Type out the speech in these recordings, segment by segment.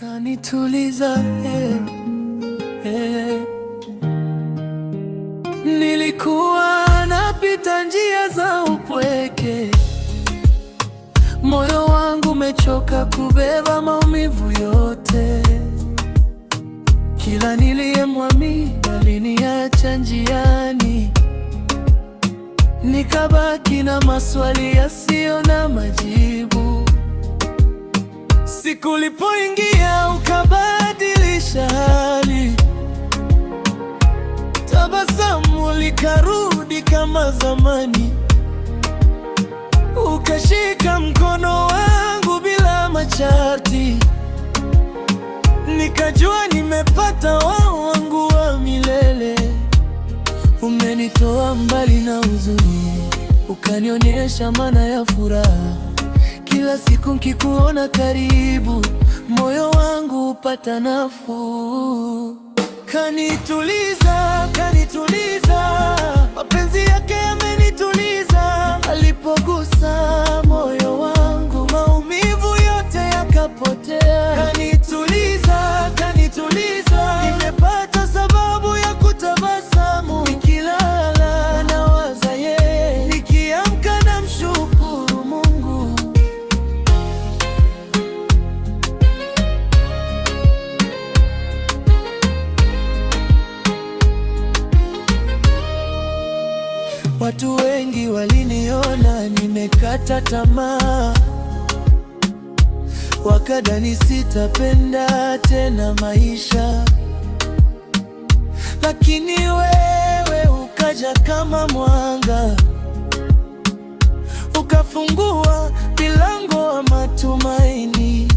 kanituliza Nilikuwa napita njia za upweke, moyo wangu umechoka kubeba maumivu yote. Kila niliyemwamini aliniacha njiani, nikabaki na maswali yasiyo na majibu. Siku ulipoingia ukabadilisha hali, tabasamu likarudi kama zamani, ukashika mkono wangu bila masharti. Nikajua nimepata wangu wa milele. Umenitoa mbali na huzuni, ukanionyesha maana ya furaha. Kila siku nikikuona karibu, moyo wangu upata nafuu. Kanituliza, kanituliza, mapenzi yake yamenituliza. Alipogusa moyo wangu, maumivu yote yakapotea. Kanituliza, kanituliza, nimepata sababu ya kutabasamu. Nikilala nawaza yeye, nikiamka namshukuru Mungu. Watu wengi waliniona nimekata tamaa, wakadhani sitapenda tena maisha. Lakini wewe ukaja kama mwanga, ukafungua milango wa matumaini.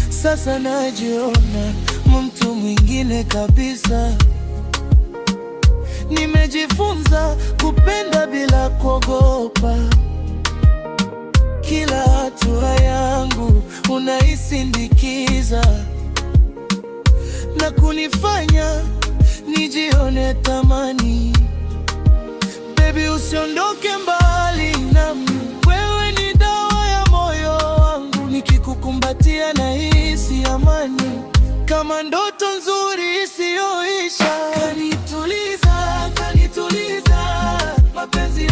Sasa najiona mtu mwingine kabisa. Nimejifunza kupenda bila kuogopa. Kila hatua yangu unaisindikiza na kunifanya nijione thamani. Baby, usiondoke mbali nami, wewe ni dawa ya moyo wangu. Nikikukumbatia nahisi amani, kama ndoto nzuri isiyoisha. Kanituliza, kanituliza, mapenzi